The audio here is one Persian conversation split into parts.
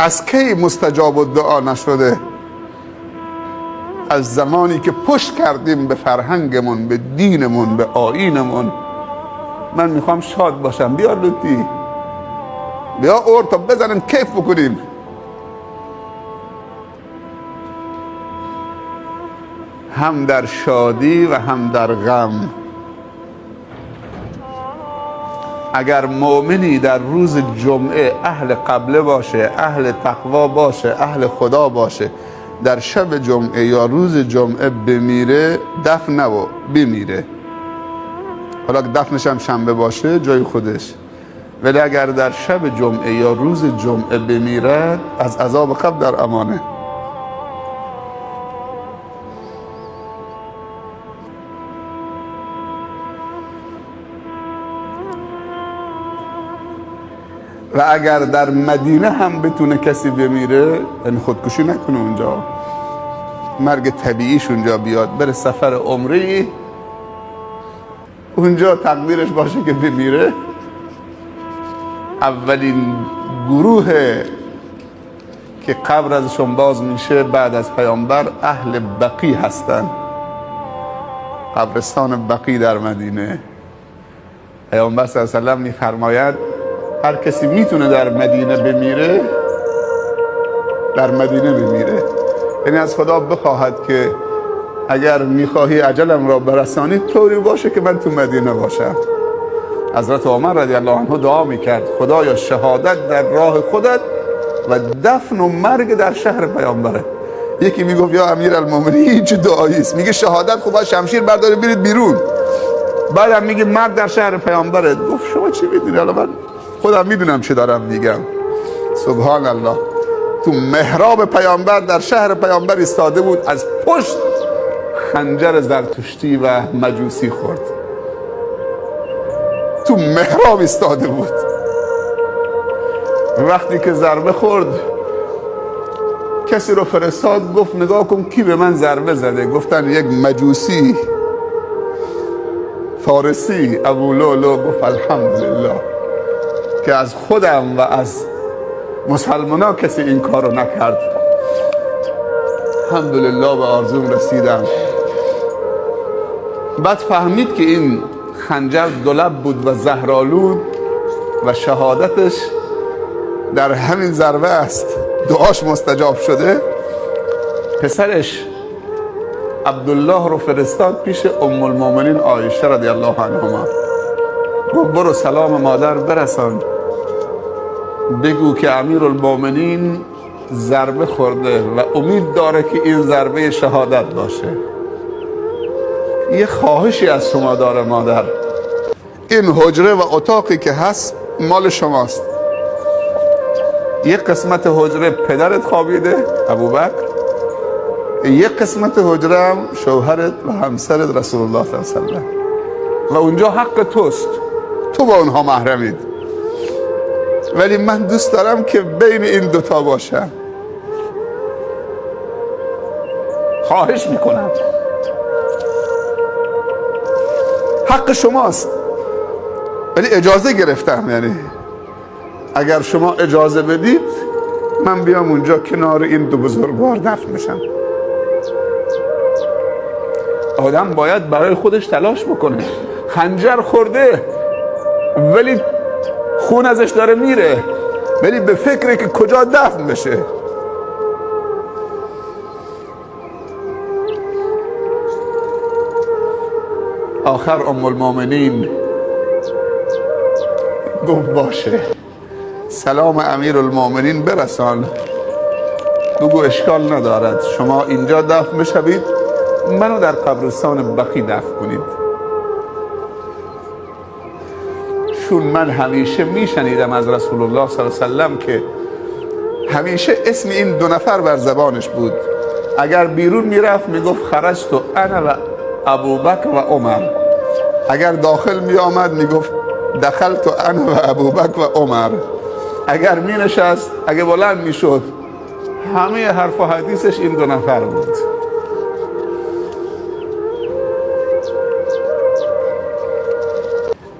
از کی مستجاب الدعا نشده؟ از زمانی که پشت کردیم به فرهنگمون، به دینمون، به آیینمون. من میخوام شاد باشم، بیا لطی، بیا اور تا بزنیم کیف بکنیم. هم در شادی و هم در غم. اگر مؤمنی در روز جمعه اهل قبله باشه، اهل تقوا باشه، اهل خدا باشه، در شب جمعه یا روز جمعه بمیره، دفن نبو بمیره. حالا دفنش هم شنبه باشه جای خودش، ولی اگر در شب جمعه یا روز جمعه بمیرد از عذاب قبر در امانه. و اگر در مدینه هم بتونه کسی بمیره، یعنی خودکشی نکنه اونجا، مرگ طبیعیش اونجا بیاد، بره سفر عمره، اونجا تقدیرش باشه که بمیره، اولین گروه که قبر ازشون باز میشه بعد از پیامبر اهل بقی هستن. قبرستان بقی در مدینه. پیامبر صلی الله علیه و سلم میفرماید هر کسی میتونه در مدینه بمیره، در مدینه بمیره. یعنی از خدا بخواهد که اگر میخواهی اجلم را برسانی طوری باشه که من تو مدینه باشم. حضرت عمر رضی الله عنه دعا میکرد خدایا شهادت در راه خودت و دفن و مرگ در شهر پیامبرت. یکی میگفت یا امیر المومنین هیچ دعایی است، میگه شهادت خب باید شمشیر برداره برید بیرون، بعدم میگه مرگ در شهر پیامبرت. گفت شما چی میدونی؟ حالا من خودم میدونم چی دارم میگم. سبحان الله. تو محراب پیامبر در شهر پیامبر ایستاده بود، از پشت خنجر زرتشتی و مجوسی خورد. تو محراب ایستاده بود. وقتی که ضربه خورد کسی رو فرستاد، گفت نگاه کن کی به من ضربه زده. گفتن یک مجوسی فارسی ابو لولو. گفت الحمدلله که از خودم و از مسلمان ها کسی این کار رو نکرد. الحمدلله به آرزوم رسیدم. بعد فهمید که این خنجر دولب بود و زهرآلود و شهادتش در همین ضربه است. دعاش مستجاب شده. پسرش عبدالله رو فرستاد پیش ام المؤمنین عایشه رضی الله عنها. گفت برو سلام مادر برسان، بگو که امیر المؤمنین ضربه خورده و امید داره که این ضربه شهادت باشه. یه خواهشی از شما داره مادر، این حجره و اتاقی که هست مال شماست. یک قسمت حجره پدرت خوابیده ابوبکر، یک قسمت حجره هم شوهرت و همسرت رسول الله صلی الله علیه و سلم، و اونجا حق توست، تو با اونها محرمید. ولی من دوست دارم که بین این دوتا باشم. خواهش میکنم، حق شماست، ولی اجازه گرفتم. یعنی اگر شما اجازه بدید من بیام اونجا کنار این دو بزرگوار دفن بشم. آدم باید برای خودش تلاش بکنه. خنجر خورده ولی خون ازش داره میره، ولی به فکره که کجا دفن بشه. آخر ام المؤمنین گفت باشه، سلام امیر المؤمنین برسان، بگو اشکال ندارد، شما اینجا دفن بشوید، منو در قبرستان بقی دفن کنید. چون من همیشه میشنیدم از رسول الله صلی الله علیه و سلم که همیشه اسم این دو نفر بر زبانش بود. اگر بیرون میرفت میگفت خرجت انا و ابوبکر و عمر. اگر داخل میآمد میگفت دخلت انا و ابوبکر و عمر. اگر می نشست، اگه بلند میشد، همه حرف و حدیثش این دو نفر بود.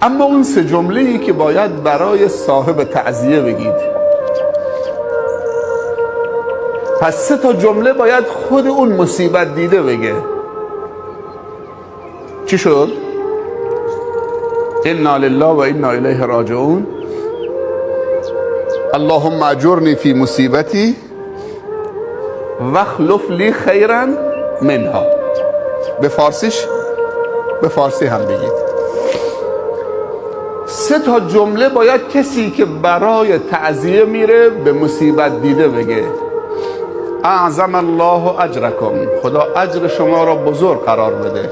اما اون سه جمله‌ای که باید برای صاحب تعزیه بگید، پس 3 تا جمله باید خود اون مصیبت دیده بگه. چی شد؟ انا لله و انا الیه راجعون، اللهم اجرنی فی مصیبتی واخلف لی خیرا منها. به فارسی هم بگید. 3 تا جمله باید کسی که برای تعزیه میره به مصیبت دیده بگه. اعظم الله اجرکم، خدا اجر شما را بزرگ قرار بده،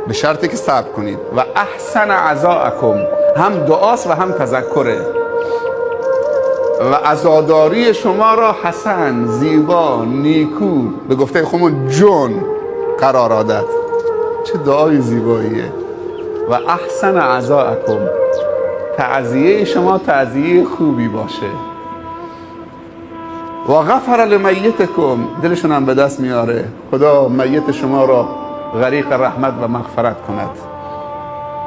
به شرطی که صبر کنید. و احسن عزاءکم، هم دعاست و هم تذکره. و عزاداری شما را حسن، زیبا، نیکو، به گفته خودمون جون قرار داد. چه دعای زیباییه. و احسن عزاءکم، تعزیه شما تعزیه خوبی باشه. و غفر لمیتکم، دلشون هم به دست میاره، خدا میت شما را غریق رحمت و مغفرت کند.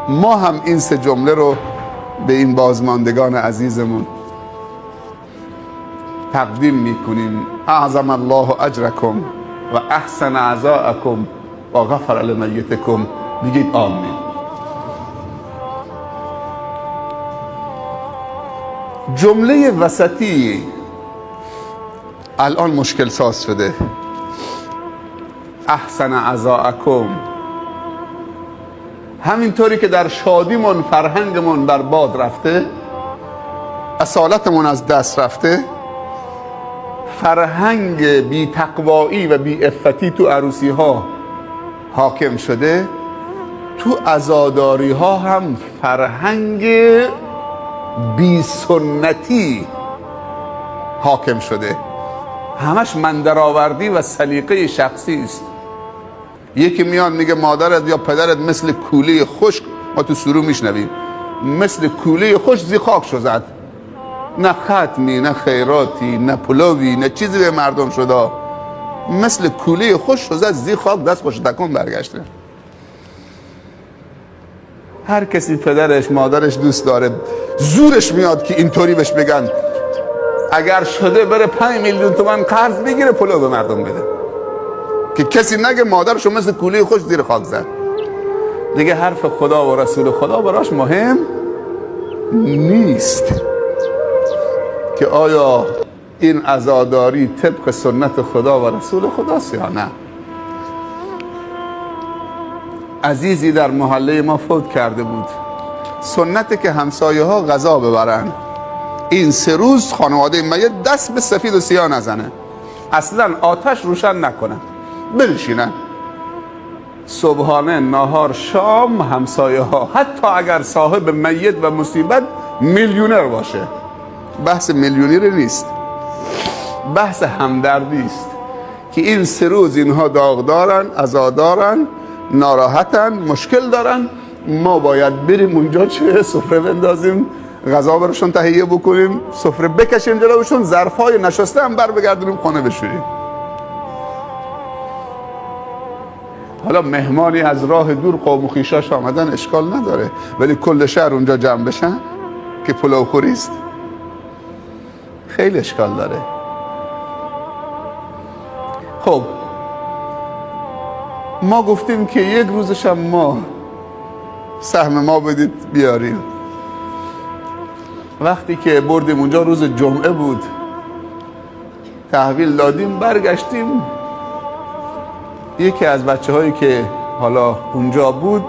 ما هم این 3 جمله رو به این بازماندگان عزیزمون تقدیم میکنیم. اعظم الله اجرکم و احسن عزاءکم و غفر لمیتکم. بگید آمین. جمله وسطی الان مشکل ساز شده. احسن عزاءکم، همینطوری که در شادیمون فرهنگمون برباد رفته، اصالتمون از دست رفته، فرهنگ بی تقوایی و بی عفتی تو عروسی ها حاکم شده، تو عزاداری ها هم فرهنگ بی سنتی حاکم شده. همش مندرآوردی و سلیقه شخصی است. یکی میاد میگه مادرت یا پدرت مثل کوله خشک، ما تو سرو میشنویم، مثل کوله خشک زی خاک شد، نه ختمی، نه خیراتی، نه پلوی، نه چیزی به مردم شده، مثل کوله خشک شد زی خاک، دست خوش تکون برگشته. هر کسی پدرش مادرش دوست داره، زورش میاد که اینطوری بهش بگن اگر شده بره 5 میلیون تومان قرض بگیره پلو به مردم بده، که کسی نگه مادرشو مثل کوله خوش زیر خاک زد. دیگه حرف خدا و رسول خدا براش مهم نیست که آیا این عزاداری طبق سنت خدا و رسول خداست یا نه. عزیزی در محله ما فوت کرده بود. سنته که همسایه ها غذا ببرن، این 3 روز خانواده میت دست به سفید و سیاه نزنه، اصلا آتش روشن نکنن، بنشینن صبحانه، نهار، شام. همسایه ها حتی اگر صاحب میت و مصیبت میلیونر باشه، بحث میلیونیر نیست، بحث همدردی است که این 3 روز اینها داغدارن، عزادارن، ناراحتن، مشکل دارن. ما باید بریم اونجا چه سفره بندازیم، غذا براشون تهیه بکنیم، سفره بکشیم جلوشون، ظرفای نشسته هم بر بگردونیم خانه بشوریم. حالا مهمانی از راه دور قوم و خویشاش آمدن اشکال نداره، ولی کل شهر اونجا جمع بشن که پلو خوریست خیلی اشکال داره. خب ما گفتیم که 1 روزش هم ما سهم ما بدید بیاریم. وقتی که بردیم اونجا روز جمعه بود، تحویل دادیم، برگشتیم، یکی از بچه هایی که حالا اونجا بود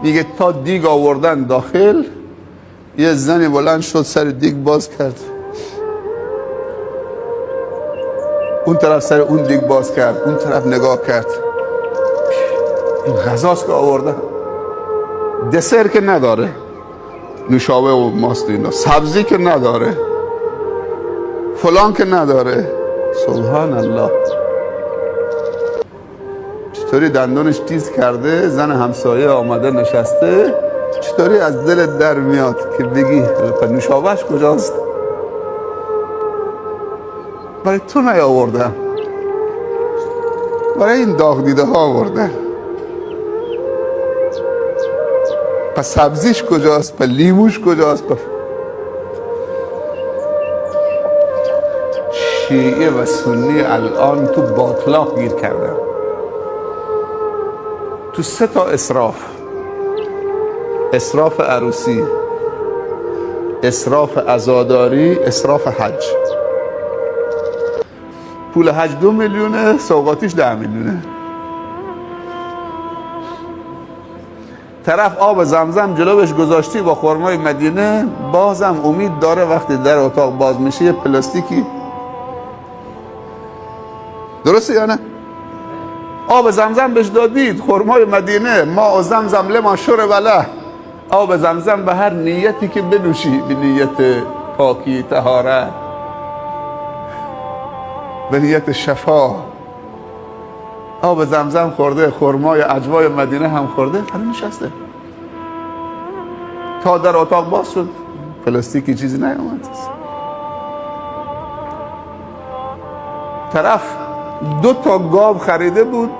میگه تا دیگ آوردن داخل، یه زنی بلند شد سر دیگ باز کرد، اون طرف سر اون دیگ باز کرد، اون طرف نگاه کرد، این غذاست که آوردن، دسر که نداره، نوشابه و ماست اینا، سبزی که نداره، فلان که نداره. سبحان الله. چطوری دندونش تیز کرده، زن همسایه آمده نشسته، چطوری از دلت در میاد که بگی نوشابهش کجاست؟ برای تو نیاوردم، برای این داغ دیده ها آوردن. پس سبزیش کجاست؟ پس لیموش کجاست؟ شیعه و سنی الان تو باطلاق گیر کردن، تو 3 تا اسراف: اسراف عروسی، اسراف عزاداری، اسراف حج. پول حج 2 میلیونه، سوغاتیش 10 میلیونه. طرف آب زمزم جلوش گذاشتی با خرمای مدینه، بازم امید داره وقتی در اتاق باز میشه یه پلاستیکی. درسته یا نه؟ آب زمزم بهش دادید، خرمای مدینه، ماء زمزم لما شرب له، آب زمزم به هر نیتی که بنوشی، به نیت پاکی، طهارت، به نیت شفا. آب زمزم خورده، خرمای عجوای مدینه هم خورده، فرا نشسته. تا در اتاق باز شد پلاستیکی چیزی نیامد. طرف 2 تا گاو خریده بود،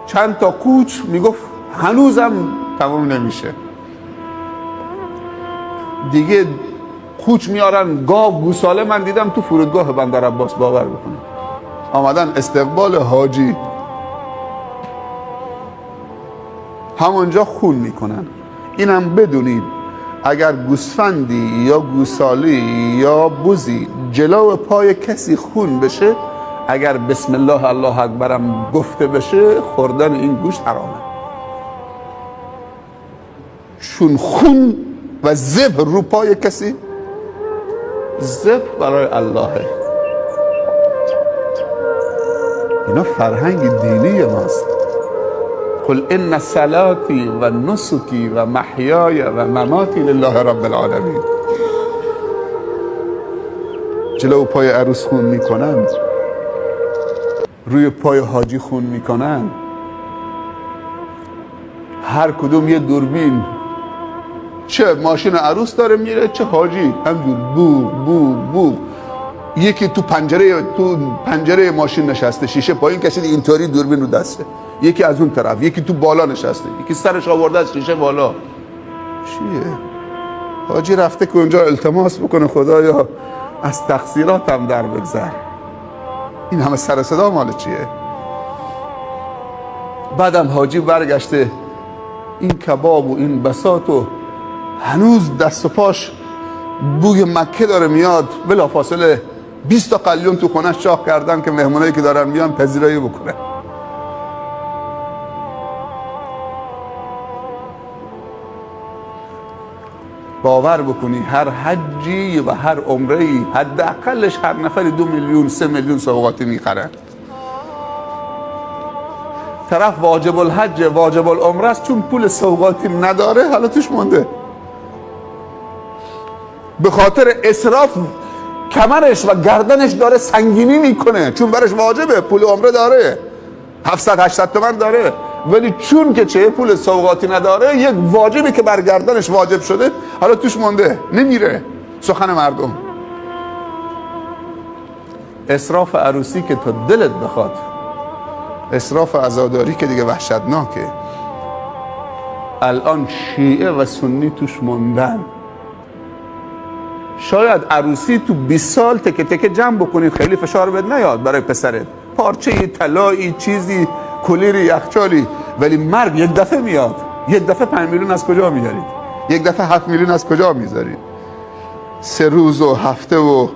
چند تا کوچ، میگفت هنوزم تمام نمیشه. دیگه کوچ میارن، گاو گوساله من دیدم تو فرودگاه بندر عباس، باور بکنه. آمدن استقبال حاجی، همونجا خون میکنن. اینم بدونید اگر گوسفندی یا گوسالی یا بوزی جلو پای کسی خون بشه، اگر بسم الله الله اکبرم گفته بشه، خوردن این گوشت حرامه. چون خون و ذبح رو پای کسی، ذبح برای اللهه. اینا فرهنگ دینی ماست. قل ان صلاتی و نسکی و محیای و مماتی لله رب العالمین. جلو پای عروس خون میکنن، روی پای حاجی خون میکنن، هر کدوم یه دوربین، چه ماشین عروس داره میره چه حاجی، همجور بوغ بوغ بوغ. یکی تو پنجره ماشین نشسته، شیشه پایین کشید، اینطوری دوربین رو دسته. یکی از اون طرف، یکی تو بالا نشسته، یکی سرش آورده از شیشه بالا. چیه؟ حاجی رفته که اونجا التماس بکنه خدایا از تقصیراتم در بگذر. این همه سر صدا مال چیه؟ بعدم حاجی برگشته، این کباب و این بساط و هنوز دست و پاش بوی مکه داره میاد. بلافاصله 20 تا قلیون تو خونش چاق کردن که مهمونایی که دارن میان پذیرایی بکنه. باور بکنی هر حجی و هر عمره‌ای حداقلش هر نفری 2 میلیون 3 میلیون سوغاتی میخرن. طرف واجب الحج واجب العمره است، چون پول سوغاتی نداره حالا توش مونده. به خاطر اسراف کمرش و گردنش داره سنگینی میکنه، چون برش واجبه، پول عمره داره، 700-800 تومن داره، ولی چون که چه پول سوغاتی نداره، یک واجبی که بر گردنش واجب شده حالا توش مونده، نمیره. سخن مردم. اسراف عروسی که تا دلت بخواد، اسراف عزاداری که دیگه وحشتناکه. الان شیعه و سنی توش موندن. شاید عروسی تو 20 سال تکه تکه جمع بکنید، خیلی فشار بد نیاد برای پسرت، پارچه طلایی، چیزی، کلیری، یخچالی، ولی مرگ یک دفعه میاد. یک دفعه 5 میلیون از کجا میارید؟ یک دفعه 7 میلیون از کجا میذارید؟ 3 روز و هفته و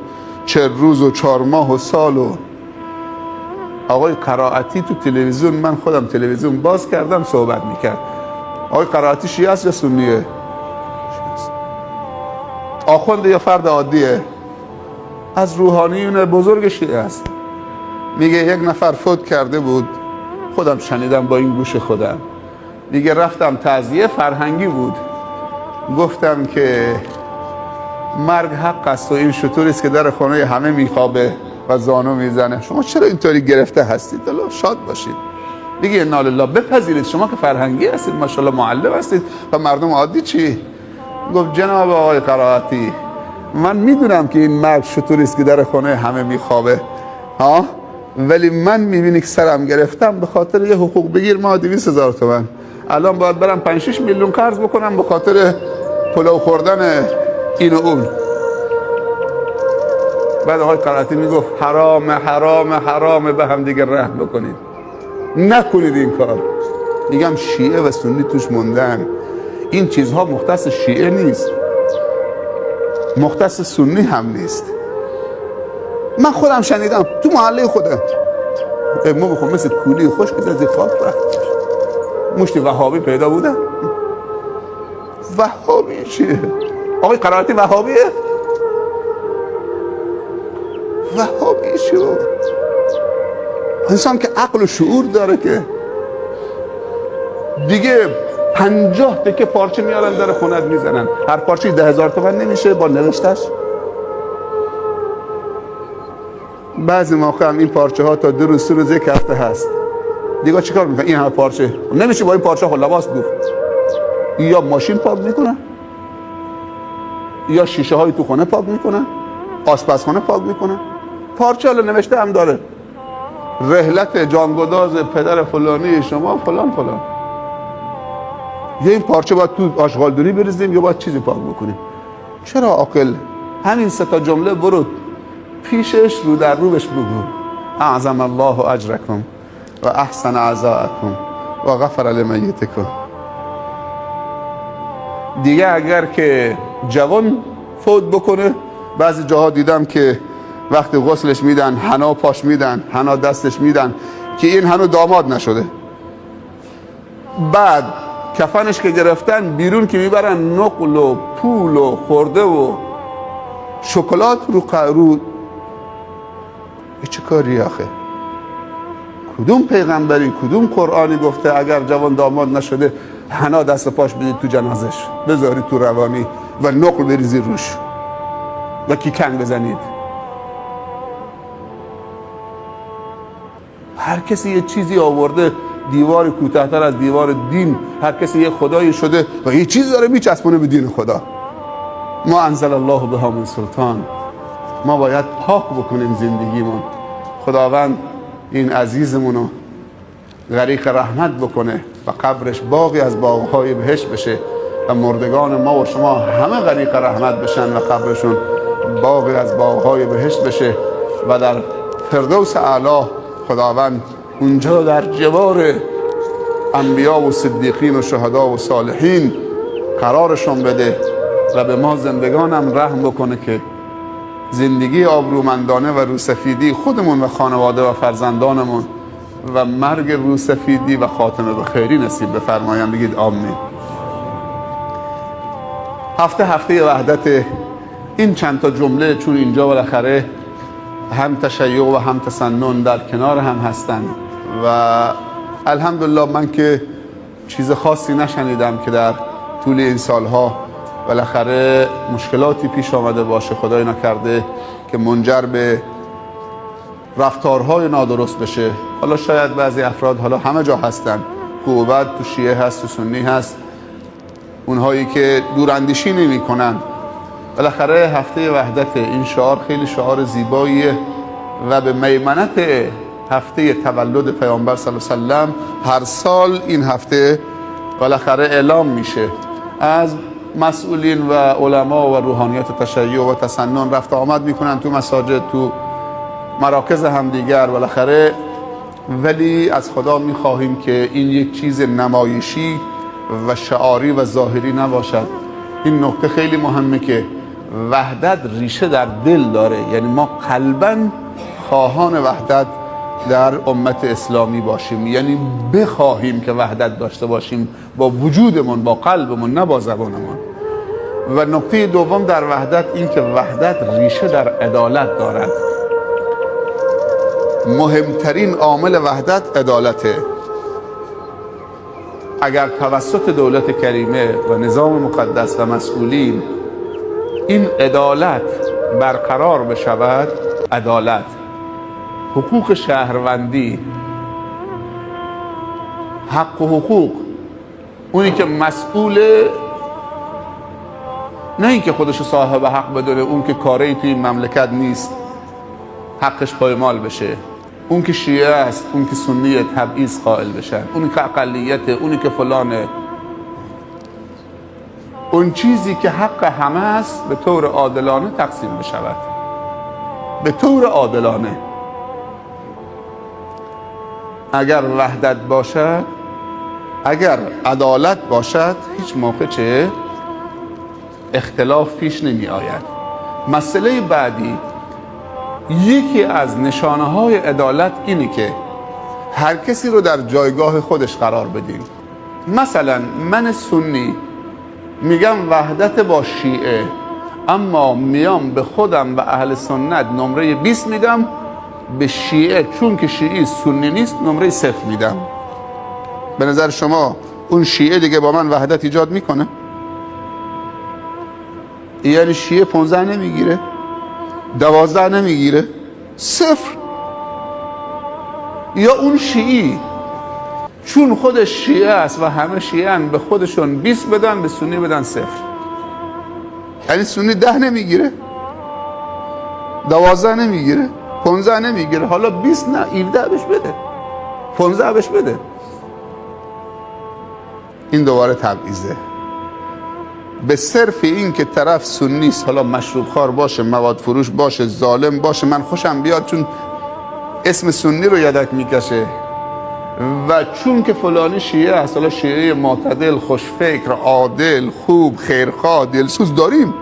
40 روز و 4 ماه و سال. و آقای قرائتی تو تلویزیون، من خودم تلویزیون باز کردم صحبت میکرد. آقای قرائتی شیعه است یا سنیه؟ آخونده یا فرد عادیه؟ از روحانیون بزرگ شیعه است. میگه یک نفر فوت کرده بود، خودم شنیدم با این گوش خودم. میگه رفتم تعزیه، فرهنگی بود، گفتم که مرگ حق است و این شطوری است که در خانه همه میخوابه و زانو میزنه. شما چرا اینطوری گرفته هستید؟ دلو شاد باشید. دیگه انا لله، بپذیرید شما که فرهنگی هستید، ماشاءالله معلم هستید، و مردم عادی چی؟ گفت جناب آقای قرائتی، من میدونم که این مرگ شطوری است که در خانه همه میخوابه، ولی من میبینی که سرم گرفتم به خاطر یه حقوق بگیر ما 200,000 تومن، الان باید برم 5-6 میلیون قرض بکنم به خاطر پلو خوردن این و اون. بعد آقای قرائتی میگفت حرام حرام حرام به هم دیگه رحم بکنید، نکنید این کار. میگم شیعه و سنی توش موندن. این چیزها مختص شیعه نیست، مختص سنی هم نیست. من خودم شنیدم تو محله خودم ما بخون مثل کولی خوش که از خاک رفت مشتی وهابی پیدا بودن. وهابی چیه؟ آقای قرائتی وهابیه؟ وهابی چیه؟ انسان که عقل و شعور داره که دیگه 50 تکه پارچه میارن در خونت میزنن، هر پارچه 10,000 تومان نمیشه با نوشتش. بعضی موقع هم این پارچه ها تا 2 روز 3 روز 1 هفته هست. دیگه چیکار میکنن؟ این همه پارچه نمیشه با این پارچه ها لباس دوخت. یا ماشین پاک میکنن، یا شیشه های تو خونه پاک میکنن، آشپزخانه پاک میکنن. پارچه حالا نوشته هم داره رحلت جانگداز پدر فلانی شما فلان فلان. یه این پارچه باید تو آشغالدونی بریزیم یا باید چیزی پاک بکنیم. چرا عاقل همین 3 تا جمله برو پیشش رو در رو بهش بگو اعظم الله اجرکم و احسن عزاءکم و غفر لمیتکم. دیگه اگر که جوان فوت بکنه، بعضی جاها دیدم که وقتی غسلش میدن حنا پاش میدن، حنا دستش میدن که این هنو داماد نشده. بعد کفنش که گرفتن بیرون که میبرن نقل و پول و خورده و شکلات رو قرود. چه کاری آخه؟ کدوم پیغمبری کدوم قرآنی گفته اگر جوان داماد نشده حنا دست پاش بدید تو جنازش، بذارید تو روانی و نقل بریزی روش و کیکن بزنید؟ هر کسی یه چیزی آورده، دیوار کوتاه‌تر از دیوار دین، هر کسی یه خدایی شده و یه چیز داره میچسبونه به دین خدا. ما انزل الله بها من سلطان. ما باید پاک بکنیم زندگیمون. خداوند این عزیزمونو غریق رحمت بکنه و قبرش باغی از باغهای بهشت بشه و مردگان ما و شما همه غریق رحمت بشن و قبرشون باغی از باغهای بهشت بشه و در فردوس اعلی خداوند اونجا در جوار انبیا و صدیقین و شهدا و صالحین قرارشون بده و به ما زندگانم رحم بکنه که زندگی آبرومندانه و روسفیدی خودمون و خانواده و فرزندانمون و مرگ روسفیدی و خاتمه به خیری نصیب بفرمایم. بگید آمین. هفته وحدت، این چند تا جمله چون اینجا بالاخره هم تشیع و هم تسنن در کنار هم هستن و الحمدلله من که چیز خاصی نشنیدم که در طول این سالها بالاخره مشکلاتی پیش آمده باشه، خدای نکرده که منجر به رفتارهای نادرست بشه. حالا شاید بعضی افراد حالا همه جا هستن، قوت تو شیعه هست تو سنی هست، اونهایی که دوراندیشی نمی کنن. بالاخره هفته وحدت، این شعار خیلی شعار زیباییه و به میمنت هفته تولد پیامبر صلی الله علیه و سلم هر سال این هفته بالاخره اعلام میشه. از مسئولین و علما و روحانیت تشیع و تسنن رفت آمد میکنن تو مساجد، تو مراکز همدیگر بالاخره. ولی از خدا میخواهیم که این یک چیز نمایشی و شعاری و ظاهری نباشد. این نکته خیلی مهمه که وحدت ریشه در دل داره، یعنی ما قلباً خواهان وحدت در امت اسلامی باشیم، یعنی بخواهیم که وحدت داشته باشیم با وجودمون، با قلبمون، نه با زبانمون. و نکته دوم در وحدت این که وحدت ریشه در عدالت دارد. مهمترین عامل وحدت عدالته. اگر توسط دولت کریمه و نظام مقدس و مسئولین این عدالت برقرار بشود، عدالت، حقوق شهروندی، حق و حقوق، اونی که مسئول، نه این که خودش صاحب حق بدونه، اون که کاری توی این مملکت نیست حقش پایمال بشه، اون که شیعه است، اون که سنیه تبعیض قائل بشن، اون که اقلیته، اونی که فلانه. اون چیزی که حق همه است به طور عادلانه تقسیم بشود. به طور عادلانه. اگر وحدت باشد، اگر عدالت باشد، هیچ موقع چه اختلاف پیش نمی آید. مسئله بعدی، یکی از نشانه های عدالت اینه که هر کسی رو در جایگاه خودش قرار بدیم. مثلا من سنی میگم وحدت با شیعه، اما میام به خودم و اهل سنت نمره 20 میدم، به شیعه چون که شیعی سنی نیست نمره 0 میدم. به نظر شما اون شیعه دیگه با من وحدت ایجاد میکنه؟ یعنی شیعه 15 نمیگیره، 12 نمیگیره، 0. یا اون شیعی چون خودش شیعه است و همه شیعه ان به خودشون 20 بدن، به سنی بدن 0. یعنی سنی 10 نمیگیره، 12 نمیگیره، 15 نمیگیره، حالا 20 نه 17 بهش بده، 15 بهش بده. این دوباره تبعیضه. به صرف این که طرف سنی است، حالا مشروب خوار باشه، مواد فروش باشه، ظالم باشه، من خوشم بیاد چون اسم سنی رو یدک میکشه، و چون که فلانی شیعه است، حالا شیعه معتدل، خوشفکر، عادل، خوب، خیرخواه، دلسوز داریم،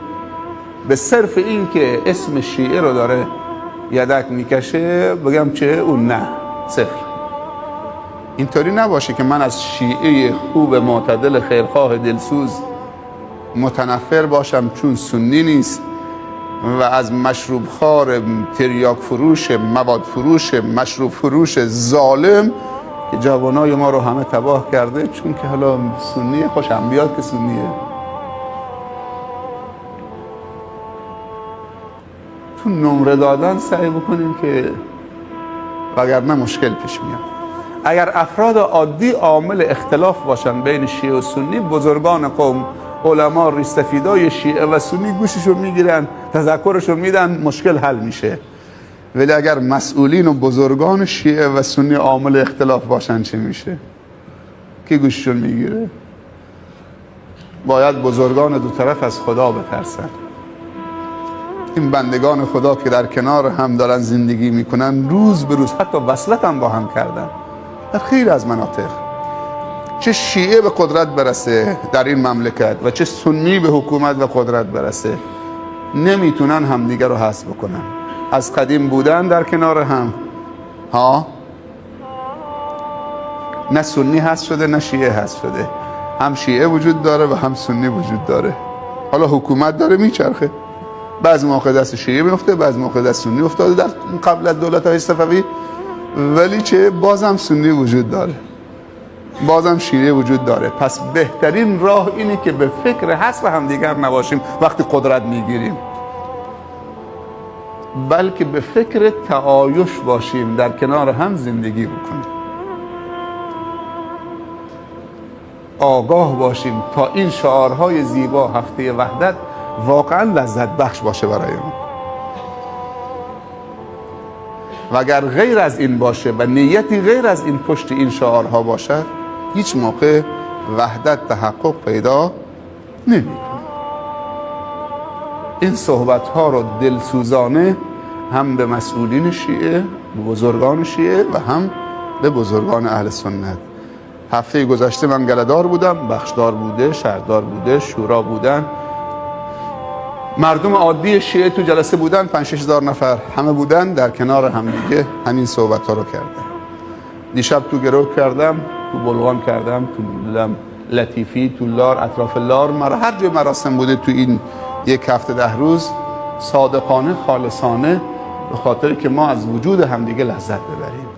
به صرف این که اسم شیعه رو داره یدک میکشه بگم چه اون نه 0. اینطوری نباشه که من از شیعه خوب، معتدل، خیرخواه، دلسوز متنفر باشم چون سنی نیست، و از مشروب خار، تریاک فروش، مواد فروش، مشروب فروش ظالم که جوانای ما رو همه تباه کرده چون که حالا سنیه، خوشم بیاد که سنیه. تو نمره دادن سعی بکنیم که وگرنه مشکل پیش میاد. اگر افراد عادی عامل اختلاف باشن بین شیعه و سنی، بزرگان قوم، علما، ریش‌سفیدای شیعه و سنی گوششون میگیرن، تذکرشون میدن، مشکل حل میشه. ولی اگر مسئولین و بزرگان شیعه و سنی عامل اختلاف باشن چه میشه؟ کی گوششون میگیره؟ باید بزرگان دو طرف از خدا بترسن. این بندگان خدا که در کنار هم دارن زندگی میکنن، روز به روز حتی وصلت هم با هم کردن در خیلی از مناطق. چه شیعه به قدرت برسه در این مملکت و چه سنی به حکومت و قدرت برسه، نمیتونن همدیگه رو حذف بکنن. از قدیم بودن در کنار هم، نه سنی حذف شده نه شیعه حذف شده، هم شیعه وجود داره و هم سنی وجود داره. حالا حکومت داره میچرخه، بعضی موقع دست شیعه میفته، بعضی موقع دست سنی افتاده در قبل از دولت‌های صفوی، ولی چه بازم سنی وجود داره، بازم شیعه وجود داره. پس بهترین راه اینه که به فکر حذف همدیگر نباشیم وقتی قدرت میگیریم، بلکه به فکر تعایش باشیم، در کنار هم زندگی بکنیم، آگاه باشیم تا این شعارهای زیبا هفته وحدت واقعا لذت بخش باشه برای ما. و اگر غیر از این باشه و نیتی غیر از این پشت این شعارها باشد، هیچ موقع وحدت تحقق پیدا نمی‌کنه. این صحبت‌ها رو دلسوزانه هم به مسئولین شیعه، به بزرگان شیعه و هم به بزرگان اهل سنت. هفته گذشته من گله‌دار بودم، بخشدار بوده، شهردار بوده، شورا بودن، مردم عادی شیعه تو جلسه بودن، 5-6 هزار نفر همه بودن، در کنار هم دیگه همین صحبت‌ها رو کردن. دیشب تو گروه کردم، تو بلغان کردم، تو لطیفی، تو لار، اطراف لار، هر جای مراسم بوده تو این 1 هفته 10 روز، صادقانه، خالصانه، به خاطر که ما از وجود همدیگه لذت ببریم.